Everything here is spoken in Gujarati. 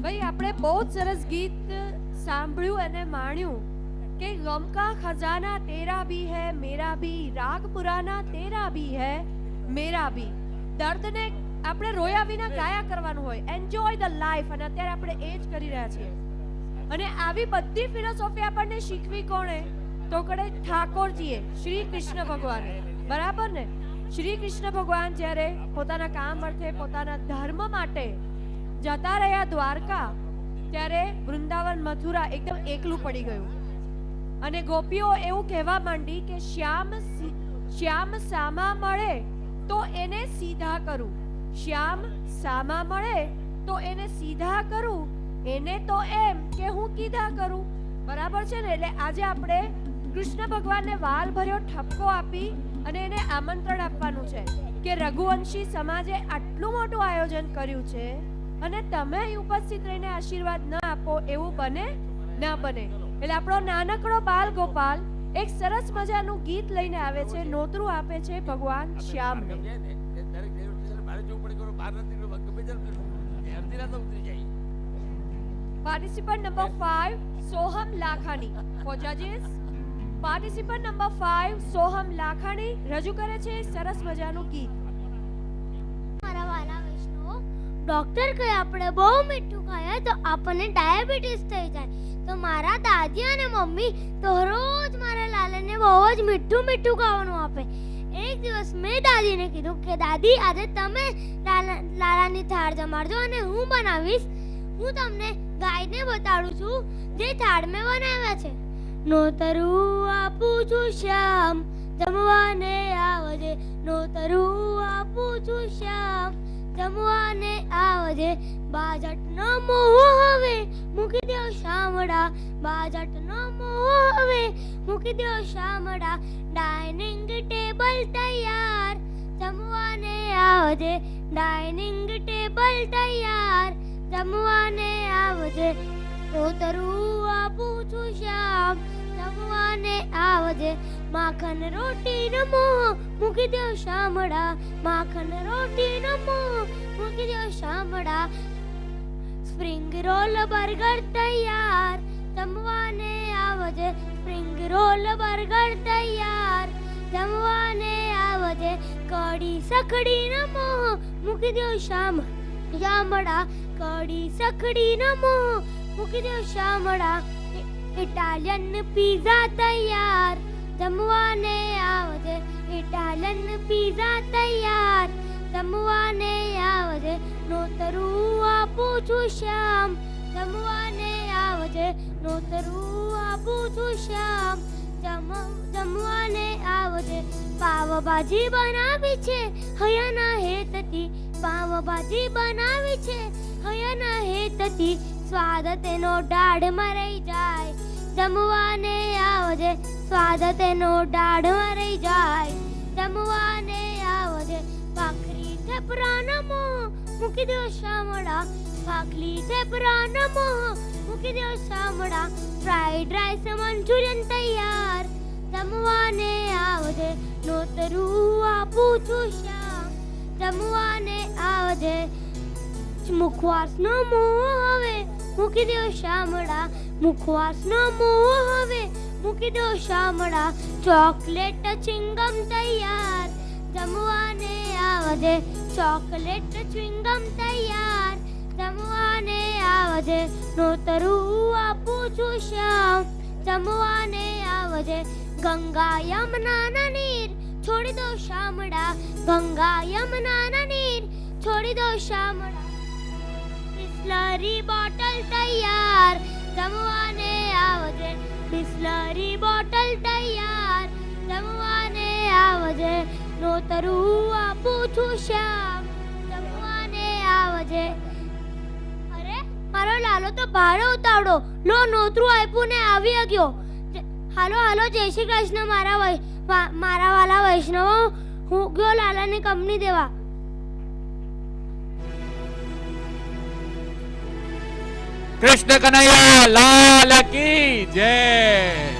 ભાઈ આપણે બહુ જ સરસ ગીત સાંભળ્યું અને માણ્યું કે ગમ કા ખજાના તેરા ભી હૈ મેરા ભી, રાગ પુરાના તેરા ભી હૈ મેરા ભી. દર્દને આપણે રોયા વિના ગાયા કરવાનું હોય, એન્જોય ધ લાઈફ, અને અત્યારે આપણે એ જ કરી રહ્યા છીએ. અને આવી બધી ફિલોસોફી આપણને શીખવી કોણે? તો કડે ઠાકોરજીએ, શ્રી કૃષ્ણ ભગવાને. બરાબર ને? શ્રી કૃષ્ણ ભગવાન જ્યારે પોતાના કામ અર્થે, પોતાના ધર્મ માટે જતા રહ્યા દ્વારકા, ત્યારે વૃંદાવન મથુરા એકદમ એકલું પડી ગયું. અને ગોપીઓ એવું કહેવા માંડી કે શ્યામ સામા મળે તો એને સીધા કરું, શ્યામ સામા મળે તો એને સીધા કરું, એને તો એમ કે હું કીધા કરું. બરાબર છે ને? એટલે આજે આપણે કૃષ્ણ ભગવાનને વાલ ભર્યો ઠપકો આપી અને એને આમંત્રણ આપવાનું છે કે રઘુવંશી સમાજે આટલું મોટું આયોજન કર્યું છે અને તમે અહીં ઉપસ્થિત રહીને આશીર્વાદ ન આપો એવું બને ન બને. એટલે આપણો નાનકડો બાલ ગોપાલ એક સરસ મજાનું ગીત લઈને આવે છે, નોતરું આપે છે ભગવાન શ્યામને. Participant number 5 Soham Lakhani. For જજીસ પાર્ટિસિપન્ટ નંબર 5 સોહમ લાખાણી રજૂ કરે છે સરસ મજાનું ગીત. મારા વાલા વૈષ્ણવો, ડોક્ટર કહે આપણે બહુ મીઠું ખાઈએ તો આપણને ડાયાબિટીસ થઈ જાય. તો મારા દાદી અને મમ્મી તો રોજ મારા લાલાને બહુ જ મીઠું મીઠું ખાવાનું આપે. એક દિવસ મેં દાદીને કીધું કે દાદી આજે તમે લાલાની થાળ જમાડજો અને હું બનાવીશ. હું તમને ગાયને બતાડું છું જે થાળ મેં બનાવ્યા છે. નોતરું આપું છું શ્યામ જમવાને આવજે, નોતરું આપું છું શ્યામ જમવાને આવજે. બાજટનો મોહ હવે મૂકી દો શામડા, બાજટનો મોહ હવે મૂકી દો શામડા. ડાઇનિંગ ટેબલ તૈયાર જમવાને આવજે, ડાઇનિંગ ટેબલ તૈયાર જમવાને આવજે. નોતરું આપું છું શ્યામ જમવાને આવજે. માખણ રોટીનો મોહ મૂકી દો શામડા, માખણ રોટીનો મોહ મૂકી દો શામડા. સ્પ્રિંગ રોલ બર્ગર તૈયાર જમવાને આવજે, સ્પ્રિંગ રોલ બર્ગર તૈયાર જમવાને આવજે. કઢી સખડીનો મોહ મૂકી દો શામડા, કઢી સખડીનો મોહ મૂકી દો શામડા. ઇટાલિયન પીઝા તૈયાર જમવાને આવજે, ઇટાલિયન પીઝા તૈયાર જમવાને આવજે. નોતરું આપું છું શ્યામ જમવાને આવજે, નોતરું આપું છું શ્યામ જમવાને આવજે. પાવભાજી બનાવી છે હયાના હેતથી, પાવભાજી બનાવી છે હયાના હેતથી. સ્વાદ તેનો દાઢમાં રહી જાય જમવાને આવજે, સ્વાદ તેનો દાઢમાં રહી જાય જમવાને આવજે. ભાખરી થેપરાનો મોહ મૂકી દો શામડા, ભાખરી થેપરાનો મોહ મૂકી દો શામડા. ફ્રાઈડ રાઈસ મંચુરિયન તૈયાર જમવાને આવજે. નોતરું આપું છું શ્યામ જમવાને આવજે. મુખવાસનો મોહ હવે મૂકી દો શામડા, મુખવાસનો મોહ હવે મૂકી દો શામડા. ચોકલેટ ચિંગમ તૈયાર જમવાને આવજે, ચોકલેટ ચિંગમ તૈયાર જમવાને આવજે. નોતરું આપું છું શ્યામ જમવાને આવજે. ગંગા યમુનાના નીર છોડી દો શામડા, ગંગા યમુનાના નીર છોડી દો શામડા. બિસ્લરી બોટલ તૈયાર જમવાને આવજે, બિસ્લરી બોટલ તૈયાર જમવાને આવજે. નોતરું આપું છું શ્યામ જમવાને આવજે. અરે મારો લાલો તો ભારે ઉતાવળો, લો નોતરું આપ્યું ને આવી ગયો. હાલો હાલો, જય શ્રી કૃષ્ણ મારા વાલા વૈષ્ણવો. હું ગયો લાલાની કંપની દેવા. कृष्ण कन्हैया लाल की जय।